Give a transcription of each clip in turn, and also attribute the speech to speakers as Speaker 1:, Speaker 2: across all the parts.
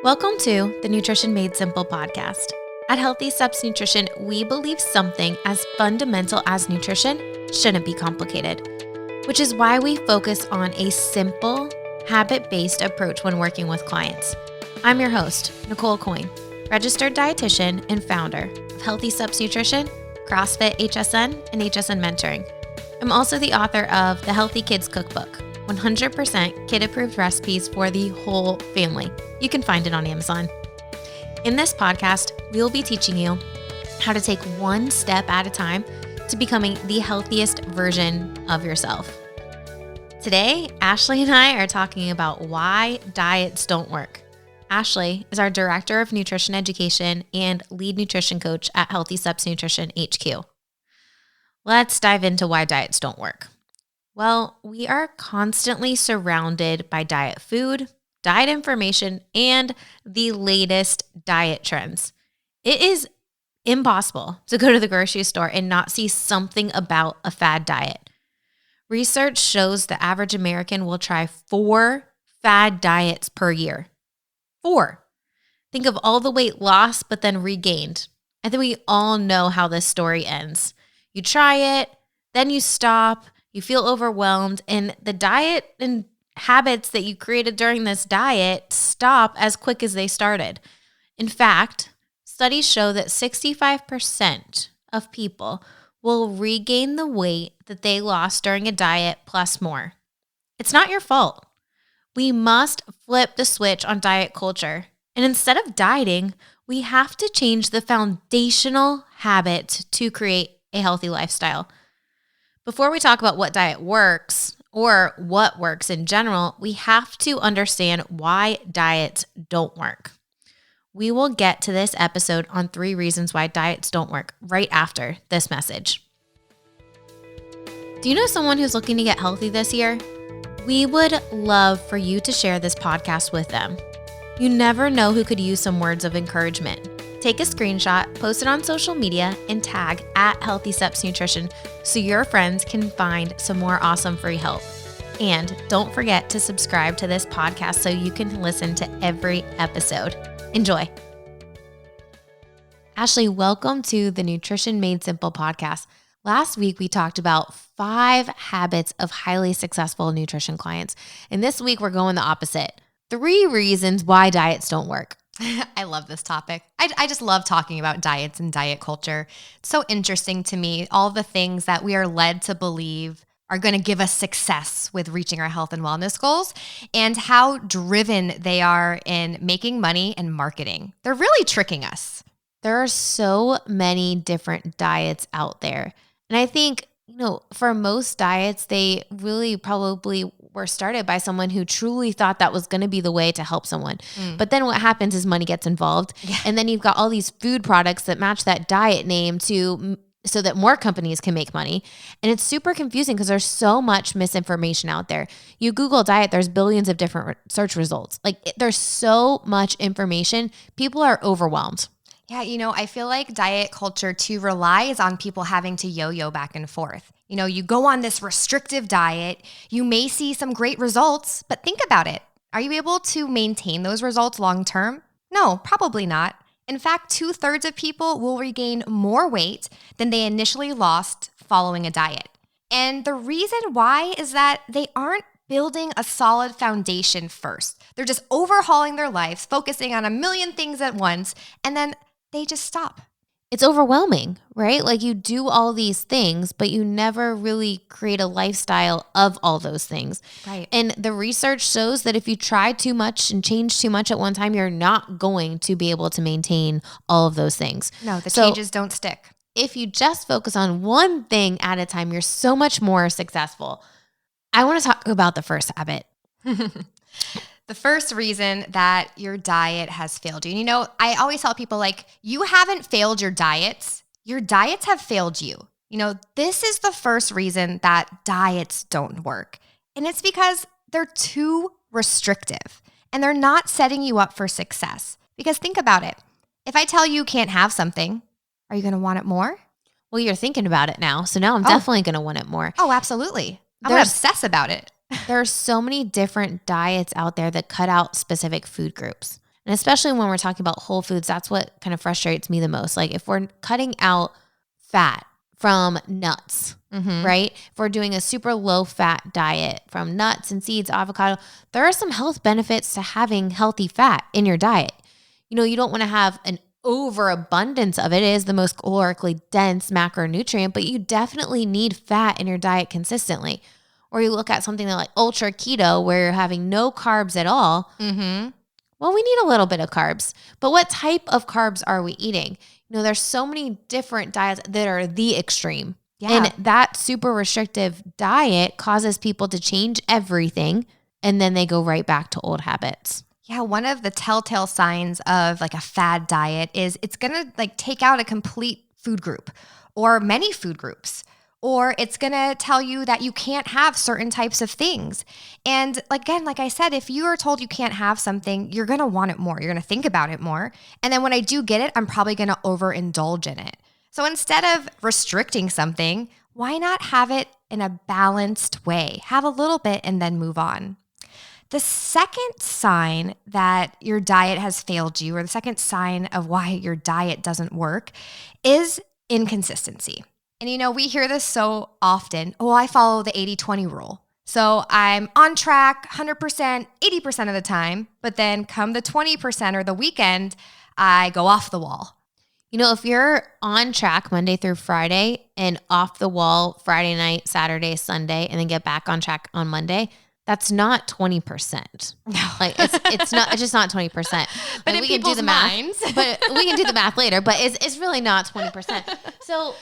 Speaker 1: Welcome to the Nutrition Made Simple podcast. At Healthy Steps Nutrition, we believe something as fundamental as nutrition shouldn't be complicated, which is why we focus on a simple, habit-based approach when working with clients. I'm your host, Nicole Coyne, registered dietitian and founder of Healthy Steps Nutrition, CrossFit HSN, and HSN Mentoring. I'm also the author of the Healthy Kids Cookbook, 100% kid-approved recipes for the whole family. You can find it on Amazon. In this podcast, we will be teaching you how to take one step at a time to becoming the healthiest version of yourself. Today, Ashley and I are talking about why diets don't work. Ashley is our Director of Nutrition Education and Lead Nutrition Coach at Healthy Steps Nutrition HQ. Let's dive into why diets don't work. Well, we are constantly surrounded by diet food, diet information, and the latest diet trends. It is impossible to go to the grocery store and not see something about a fad diet. Research shows the average American will try 4 fad diets per year. 4. Think of all the weight lost but then regained. I think we all know how this story ends. You try it, then you stop, you feel overwhelmed, and the diet and habits that you created during this diet stop as quick as they started. In fact, studies show that 65% of people will regain the weight that they lost during a diet plus more. It's not your fault. We must flip the switch on diet culture. And instead of dieting, we have to change the foundational habits to create a healthy lifestyle. Before we talk about what diet works or what works in general, we have to understand why diets don't work. We will get to this episode on 3 reasons why diets don't work right after this message. Do you know someone who's looking to get healthy this year? We would love for you to share this podcast with them. You never know who could use some words of encouragement. Take a screenshot, post it on social media, and tag at Healthy Steps Nutrition so your friends can find some more awesome free help. And don't forget to subscribe to this podcast so you can listen to every episode. Enjoy. Ashley, welcome to the Nutrition Made Simple podcast. Last week, we talked about 5 habits of highly successful nutrition clients. And this week, we're going the opposite. 3 reasons why diets don't work.
Speaker 2: I love this topic. I just love talking about diets and diet culture. It's so interesting to me, all the things that we are led to believe are going to give us success with reaching our health and wellness goals, and how driven they are in making money and marketing. They're really tricking us.
Speaker 1: There are so many different diets out there. And I think, for most diets, they really probably were started by someone who truly thought that was going to be the way to help someone. But then what happens is money gets involved. Yeah. And then you've got all these food products that match that diet name so that more companies can make money. And it's super confusing because there's so much misinformation out there. You Google diet, there's billions of different search results. There's so much information. People are overwhelmed.
Speaker 2: Yeah, I feel like diet culture too relies on people having to yo-yo back and forth. You go on this restrictive diet, you may see some great results, but think about it. Are you able to maintain those results long term? No, probably not. In fact, 2/3 of people will regain more weight than they initially lost following a diet. And the reason why is that they aren't building a solid foundation first. They're just overhauling their lives, focusing on a million things at once, and then they just stop.
Speaker 1: It's overwhelming, right? You do all these things, but you never really create a lifestyle of all those things.
Speaker 2: Right.
Speaker 1: And the research shows that if you try too much and change too much at one time, you're not going to be able to maintain all of those things.
Speaker 2: No, the changes don't stick.
Speaker 1: If you just focus on one thing at a time, you're so much more successful. I want to talk about the first habit.
Speaker 2: The first reason that your diet has failed you. I always tell people, you haven't failed your diets have failed you. This is the first reason that diets don't work. And it's because they're too restrictive and they're not setting you up for success. Because think about it. If I tell you can't have something, are you going to want it more?
Speaker 1: Well, you're thinking about it now. So now I'm definitely going to want it more.
Speaker 2: Oh, absolutely. I'm going to obsess about it.
Speaker 1: There are so many different diets out there that cut out specific food groups. And And especially when we're talking about whole foods, that's what kind of frustrates me the most. Like if we're cutting out fat from nuts, right? If we're doing a super low fat diet from nuts and seeds, avocado, there are some health benefits to having healthy fat in your diet. You don't want to have an overabundance of it. It is the most calorically dense macronutrient, but you definitely need fat in your diet consistently. Or you look at something like ultra keto where you're having no carbs at all. Well, we need a little bit of carbs, but what type of carbs are we eating? There's so many different diets that are the extreme. Yeah. And that super restrictive diet causes people to change everything, and then they go right back to old habits.
Speaker 2: Yeah, one of the telltale signs of like a fad diet is it's going to like take out a complete food group or many food groups. Or it's going to tell you that you can't have certain types of things. And again, like I said, if you are told you can't have something, you're going to want it more. You're going to think about it more. And then when I do get it, I'm probably going to overindulge in it. So instead of restricting something, why not have it in a balanced way? Have a little bit and then move on. The second sign that your diet has failed you, or the second sign of why your diet doesn't work, is inconsistency. And we hear this so often. Oh, I follow the 80-20 rule. So I'm on track 100%, 80% of the time, but then come the 20% or the weekend, I go off the wall.
Speaker 1: If you're on track Monday through Friday and off the wall Friday night, Saturday, Sunday, and then get back on track on Monday, that's not 20%.
Speaker 2: No.
Speaker 1: Like it's just not 20%.
Speaker 2: But
Speaker 1: like,
Speaker 2: we can do the math.
Speaker 1: But we can do the math later, but it's really not 20%. So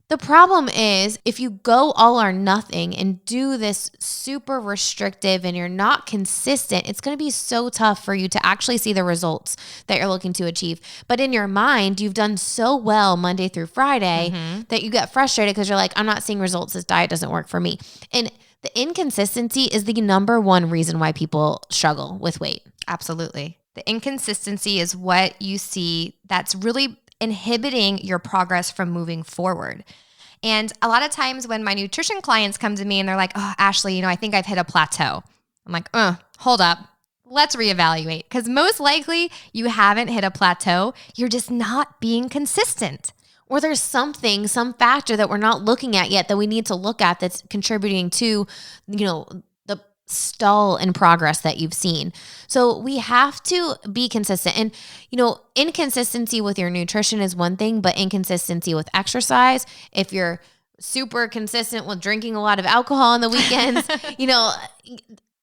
Speaker 1: the problem is if you go all or nothing and do this super restrictive and you're not consistent, it's going to be so tough for you to actually see the results that you're looking to achieve. But in your mind, you've done so well Monday through Friday that you get frustrated because you're like, I'm not seeing results. This diet doesn't work for me. And the inconsistency is the number one reason why people struggle with weight.
Speaker 2: Absolutely. The inconsistency is what you see that's really inhibiting your progress from moving forward. And a lot of times when my nutrition clients come to me and they're like, oh, Ashley, I think I've hit a plateau. I'm like, hold up. Let's reevaluate. Because most likely you haven't hit a plateau. You're just not being consistent.
Speaker 1: Or there's some factor that we're not looking at yet that we need to look at that's contributing to, the stall in progress that you've seen. So we have to be consistent. And, inconsistency with your nutrition is one thing, but inconsistency with exercise, if you're super consistent with drinking a lot of alcohol on the weekends,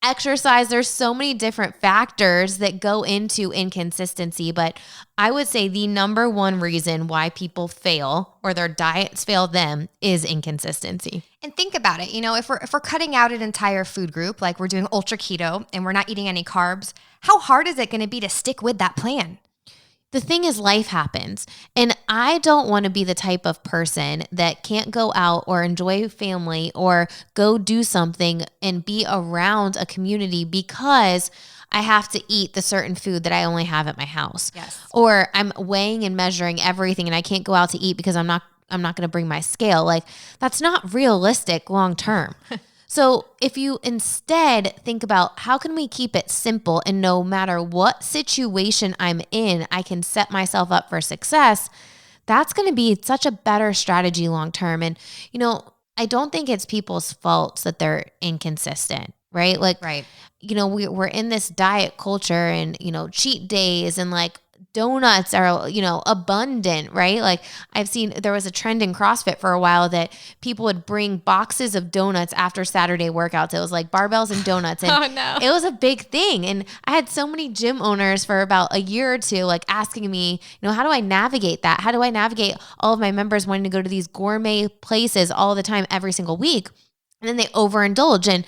Speaker 1: exercise, there's so many different factors that go into inconsistency, but I would say the number one reason why people fail or their diets fail them is inconsistency.
Speaker 2: And think about it, if we're cutting out an entire food group, like we're doing ultra keto and we're not eating any carbs, how hard is it going to be to stick with that plan?
Speaker 1: The thing is, life happens. And I don't want to be the type of person that can't go out or enjoy family or go do something and be around a community because I have to eat the certain food that I only have at my house.
Speaker 2: Yes.
Speaker 1: Or I'm weighing and measuring everything and I can't go out to eat because I'm not going to bring my scale. Like, that's not realistic long term. So if you instead think about how can we keep it simple and no matter what situation I'm in, I can set myself up for success, that's going to be such a better strategy long term. And, I don't think it's people's faults that they're inconsistent, right? Like,
Speaker 2: right.
Speaker 1: We're in this diet culture and, cheat days and like donuts are, abundant, right? Like I've seen there was a trend in CrossFit for a while that people would bring boxes of donuts after Saturday workouts. It was like barbells and donuts. And
Speaker 2: oh, no.
Speaker 1: It was a big thing. And I had so many gym owners for about a year or two, like asking me, how do I navigate that? How do I navigate all of my members wanting to go to these gourmet places all the time, every single week? And then they overindulge. And,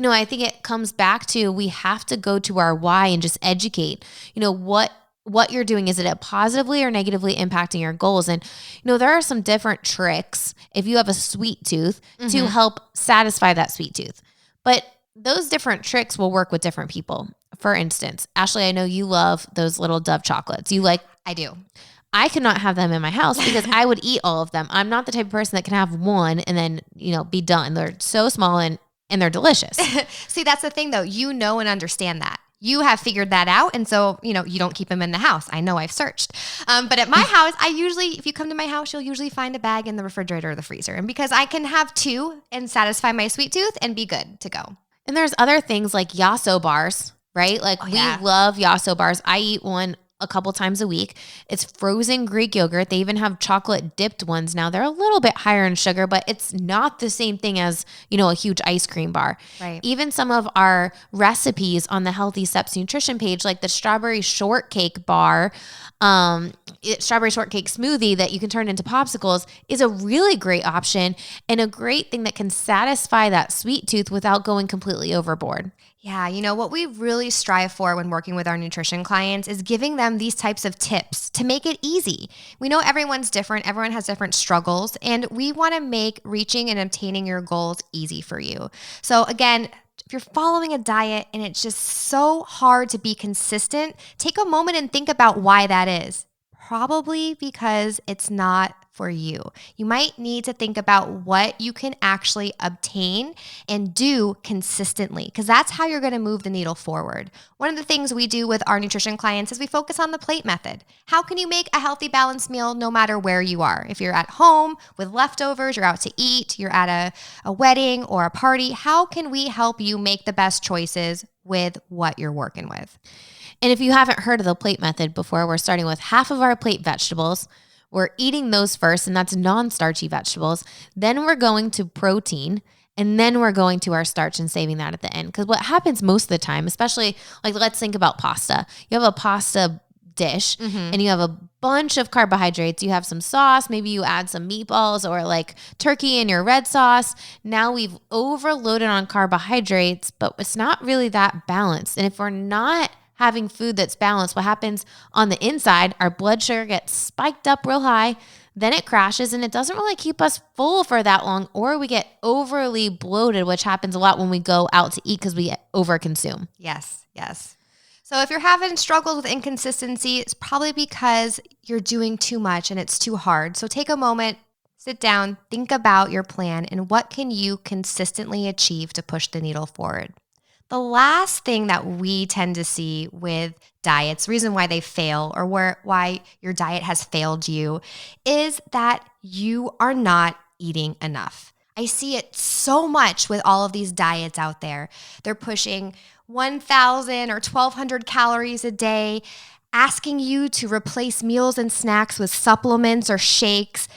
Speaker 1: I think it comes back to, we have to go to our why and just educate, what you're doing. Is it positively or negatively impacting your goals? And, there are some different tricks if you have a sweet tooth to help satisfy that sweet tooth. But those different tricks will work with different people. For instance, Ashley, I know you love those little Dove chocolates.
Speaker 2: I do.
Speaker 1: I could not have them in my house because I would eat all of them. I'm not the type of person that can have one and then, be done. They're so small and they're delicious.
Speaker 2: See, that's the thing though. And understand that. You have figured that out. And so, you don't keep them in the house. I know, I've searched. But at my house, if you come to my house, you'll usually find a bag in the refrigerator or the freezer. And because I can have 2 and satisfy my sweet tooth and be good to go.
Speaker 1: And there's other things like Yasso bars, right? Like we love Yasso bars. I eat one a couple times a week. It's frozen Greek yogurt. They even have chocolate dipped ones now. They're a little bit higher in sugar, but it's not the same thing as, a huge ice cream bar.
Speaker 2: Right.
Speaker 1: Even some of our recipes on the Healthy Steps Nutrition page, like the strawberry shortcake bar, strawberry shortcake smoothie that you can turn into popsicles, is a really great option and a great thing that can satisfy that sweet tooth without going completely overboard.
Speaker 2: Yeah, what we really strive for when working with our nutrition clients is giving them these types of tips to make it easy. We know everyone's different. Everyone has different struggles, and we want to make reaching and obtaining your goals easy for you. So again, if you're following a diet and it's just so hard to be consistent, take a moment and think about why that is. Probably because it's not for you. You might need to think about what you can actually obtain and do consistently, because that's how you're going to move the needle forward. One of the things we do with our nutrition clients is we focus on the plate method. How can you make a healthy, balanced meal no matter where you are? If you're at home with leftovers, you're out to eat, you're at a wedding or a party, how can we help you make the best choices with what you're working with?
Speaker 1: And if you haven't heard of the plate method before, we're starting with half of our plate vegetables. We're eating those first, and that's non-starchy vegetables. Then we're going to protein, and then we're going to our starch and saving that at the end. Because what happens most of the time, especially like let's think about pasta. You have a pasta dish and you have a bunch of carbohydrates. You have some sauce, maybe you add some meatballs or like turkey in your red sauce. Now we've overloaded on carbohydrates, but it's not really that balanced. And if we're not having food that's balanced, what happens on the inside, our blood sugar gets spiked up real high, then it crashes and it doesn't really keep us full for that long, or we get overly bloated, which happens a lot when we go out to eat because we overconsume.
Speaker 2: Yes. So if you're having struggles with inconsistency, it's probably because you're doing too much and it's too hard. So take a moment, sit down, think about your plan and what can you consistently achieve to push the needle forward. The last thing that we tend to see with diets, the reason why they fail or why your diet has failed you, is that you are not eating enough. I see it so much with all of these diets out there. They're pushing 1,000 or 1,200 calories a day, asking you to replace meals and snacks with supplements or shakes.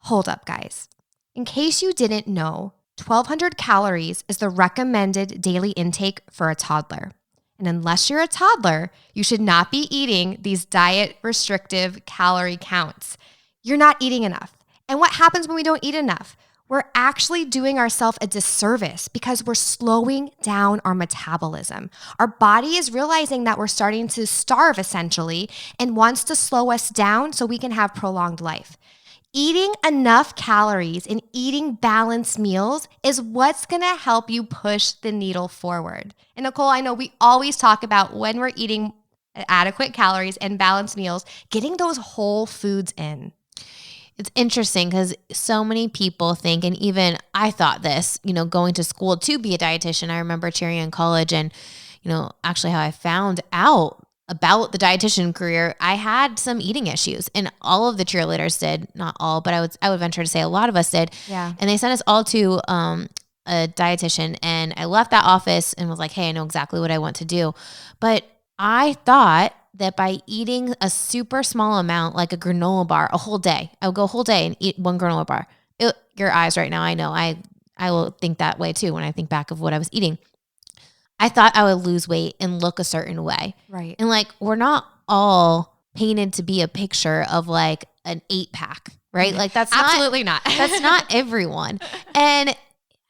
Speaker 2: Hold up, guys. In case you didn't know, 1,200 calories is the recommended daily intake for a toddler. And unless you're a toddler, you should not be eating these diet restrictive calorie counts. You're not eating enough. And what happens when we don't eat enough? We're actually doing ourselves a disservice because we're slowing down our metabolism. Our body is realizing that we're starting to starve essentially and wants to slow us down so we can have prolonged life. Eating enough calories and eating balanced meals is what's going to help you push the needle forward. And Nicole, I know we always talk about when we're eating adequate calories and balanced meals, getting those whole foods in.
Speaker 1: It's interesting because so many people think, and even I thought this, going to school to be a dietitian. I remember Cherry in college and, actually how I found out about the dietitian career, I had some eating issues and all of the cheerleaders did, not all, but I would venture to say a lot of us did.
Speaker 2: Yeah.
Speaker 1: And they sent us all to a dietitian and I left that office and was like, hey, I know exactly what I want to do. But I thought that by eating a super small amount, like a granola bar, a whole day, I would go a whole day and eat one granola bar. Your eyes right now, I know, I will think that way too when I think back of what I was eating. I thought I would lose weight and look a certain way.
Speaker 2: Right.
Speaker 1: And we're not all painted to be a picture of like an 8-pack, right? Like that's
Speaker 2: absolutely not.
Speaker 1: That's not everyone. And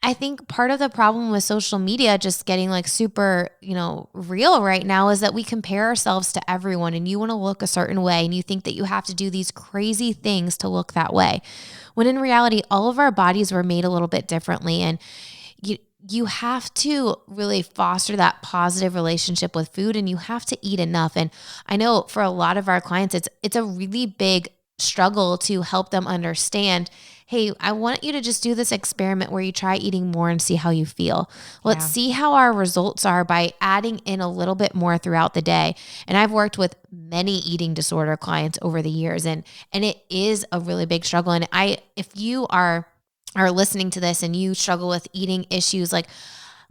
Speaker 1: I think part of the problem with social media just getting like super, real right now is that we compare ourselves to everyone and you want to look a certain way and you think that you have to do these crazy things to look that way. When in reality, all of our bodies were made a little bit differently and you have to really foster that positive relationship with food and you have to eat enough. And I know for a lot of our clients, it's a really big struggle to help them understand, hey, I want you to just do this experiment where you try eating more and see how you feel. Let's see how our results are by adding in a little bit more throughout the day. And I've worked with many eating disorder clients over the years, and it is a really big struggle. And if you are listening to this and you struggle with eating issues, like,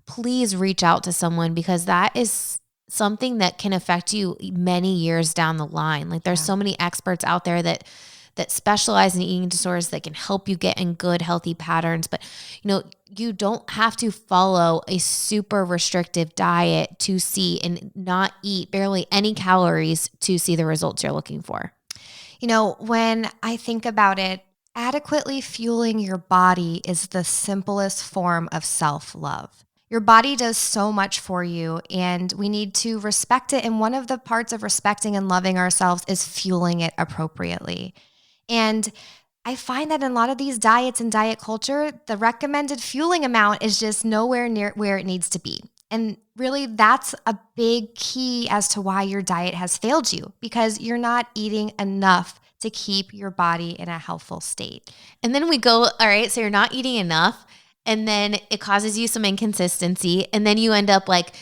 Speaker 1: please reach out to someone, because that is something that can affect you many years down the line. Like, there's so many experts out there that specialize in eating disorders that can help you get in good, healthy patterns. But, you don't have to follow a super restrictive diet to see and not eat barely any calories to see the results you're looking for.
Speaker 2: When I think about it, adequately fueling your body is the simplest form of self-love. Your body does so much for you, and we need to respect it. And one of the parts of respecting and loving ourselves is fueling it appropriately. And I find that in a lot of these diets and diet culture, the recommended fueling amount is just nowhere near where it needs to be. And really, that's a big key as to why your diet has failed you, because you're not eating enough to keep your body in a healthful state.
Speaker 1: And then we go, all right, so you're not eating enough, and then it causes you some inconsistency, and then you end up like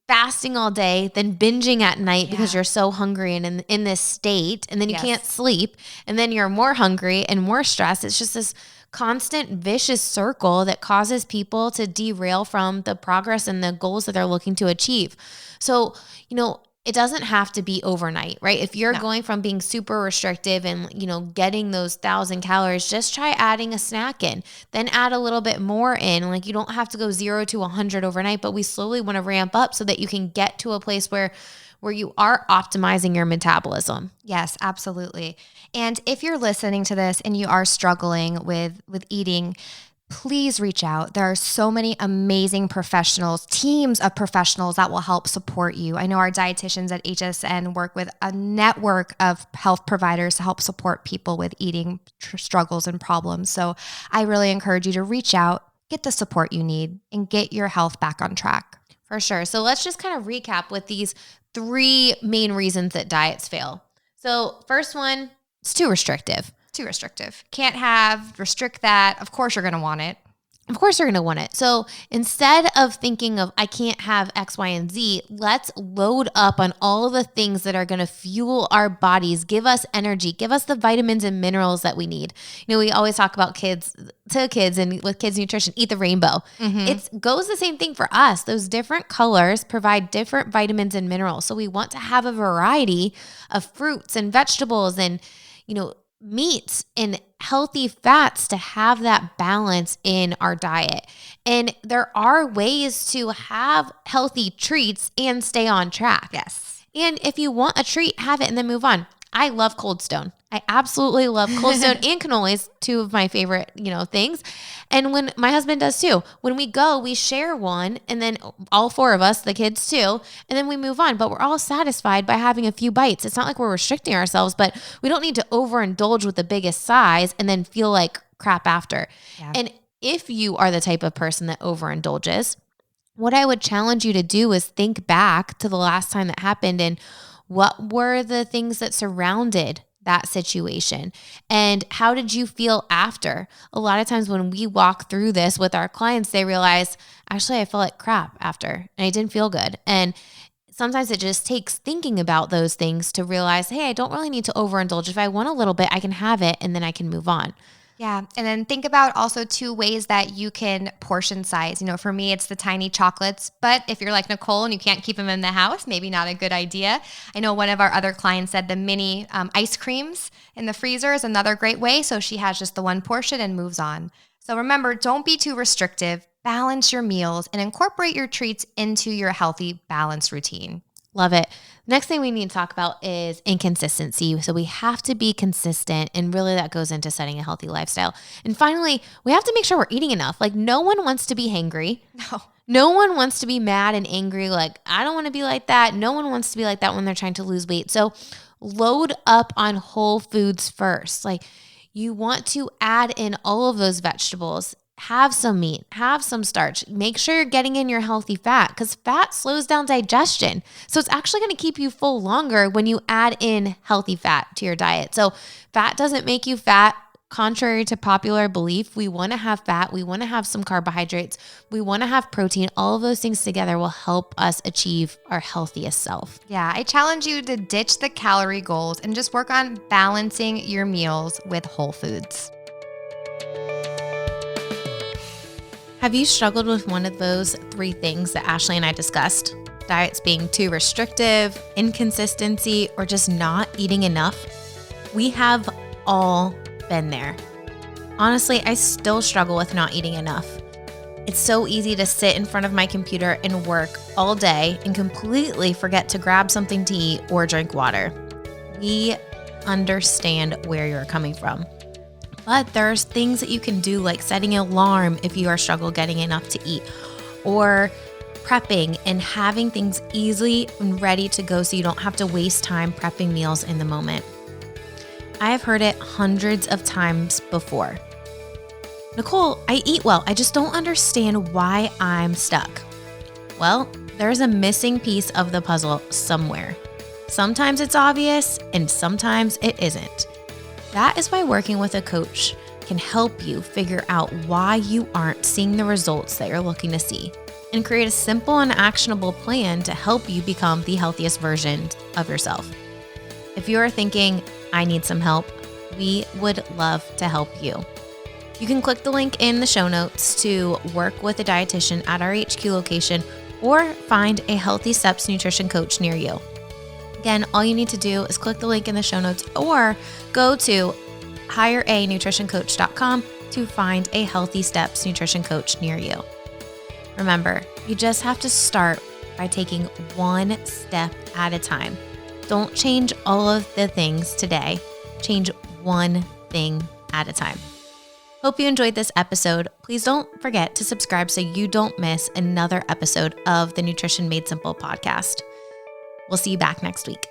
Speaker 1: fasting all day, then binging at night because you're so hungry and in this state, and then you can't sleep, and then you're more hungry and more stressed. It's just this constant vicious circle that causes people to derail from the progress and the goals that they're looking to achieve. So, it doesn't have to be overnight, right? If you're going from being super restrictive and, getting those 1,000 calories, just try adding a snack in, then add a little bit more in. Like, you don't have to go 0 to 100 overnight, but we slowly want to ramp up so that you can get to a place where you are optimizing your metabolism.
Speaker 2: Yes, absolutely. And if you're listening to this and you are struggling with eating, please reach out. There are so many amazing professionals, teams of professionals that will help support you. I know our dietitians at HSN work with a network of health providers to help support people with eating struggles and problems. So I really encourage you to reach out, get the support you need, and get your health back on track.
Speaker 1: For sure. So let's just kind of recap with these 3 main reasons that diets fail. So first one, it's too restrictive.
Speaker 2: Can't restrict that. Of course you're going to want it.
Speaker 1: Of course you're going to want it. So instead of thinking of, I can't have X, Y, and Z, let's load up on all of the things that are going to fuel our bodies, give us energy, give us the vitamins and minerals that we need. We always talk about kids and with kids nutrition, eat the rainbow. It goes the same thing for us. Those different colors provide different vitamins and minerals. So we want to have a variety of fruits and vegetables and, meats and healthy fats to have that balance in our diet. And there are ways to have healthy treats and stay on track.
Speaker 2: Yes.
Speaker 1: And if you want a treat, have it and then move on. I love Cold Stone. I absolutely love Cold Stone and cannolis, 2 of my favorite, things. And when my husband does too, when we go, we share one, and then all 4 of us, the kids too, and then we move on. But we're all satisfied by having a few bites. It's not like we're restricting ourselves, but we don't need to overindulge with the biggest size and then feel like crap after. Yeah. And if you are the type of person that overindulges, what I would challenge you to do is think back to the last time that happened and what were the things that surrounded that situation? And how did you feel after? A lot of times when we walk through this with our clients, they realize, actually, I felt like crap after and I didn't feel good. And sometimes it just takes thinking about those things to realize, hey, I don't really need to overindulge. If I want a little bit, I can have it and then I can move on.
Speaker 2: Yeah. And then think about also 2 ways that you can portion size. For me, it's the tiny chocolates, but if you're like Nicole and you can't keep them in the house, maybe not a good idea. I know one of our other clients said the mini ice creams in the freezer is another great way. So she has just the 1 portion and moves on. So remember, don't be too restrictive, balance your meals, and incorporate your treats into your healthy, balanced routine.
Speaker 1: Love it. Next thing we need to talk about is inconsistency. So we have to be consistent, and really that goes into setting a healthy lifestyle. And finally, we have to make sure we're eating enough. Like, no one wants to be hangry. No one wants to be mad and angry. Like, I don't want to be like that. No one wants to be like that when they're trying to lose weight. So load up on whole foods first. Like, you want to add in all of those vegetables. have some meat, have some starch. Make sure you're getting in your healthy fat because fat slows down digestion. So it's actually going to keep you full longer when you add in healthy fat to your diet. So fat doesn't make you fat. Contrary to popular belief, we want to have fat. We want to have some carbohydrates. We want to have protein. All of those things together will help us achieve our healthiest self.
Speaker 2: Yeah, I challenge you to ditch the calorie goals and just work on balancing your meals with whole foods.
Speaker 1: Have you struggled with one of those 3 things that Ashley and I discussed? Diets being too restrictive, inconsistency, or just not eating enough? We have all been there. Honestly, I still struggle with not eating enough. It's so easy to sit in front of my computer and work all day and completely forget to grab something to eat or drink water. We understand where you're coming from. But there's things that you can do, like setting an alarm if you are struggling getting enough to eat, or prepping and having things easily and ready to go so you don't have to waste time prepping meals in the moment. I have heard it hundreds of times before. Nicole, I eat well. I just don't understand why I'm stuck. Well, there's a missing piece of the puzzle somewhere. Sometimes it's obvious and sometimes it isn't. That is why working with a coach can help you figure out why you aren't seeing the results that you're looking to see and create a simple and actionable plan to help you become the healthiest version of yourself. If you are thinking, I need some help, we would love to help you. You can click the link in the show notes to work with a dietitian at our HQ location or find a Healthy Steps nutrition coach near you. Again, all you need to do is click the link in the show notes or go to hiranutritioncoach.com to find a Healthy Steps nutrition coach near you. Remember, you just have to start by taking one step at a time. Don't change all of the things today. Change one thing at a time. Hope you enjoyed this episode. Please don't forget to subscribe so you don't miss another episode of the Nutrition Made Simple podcast. We'll see you back next week.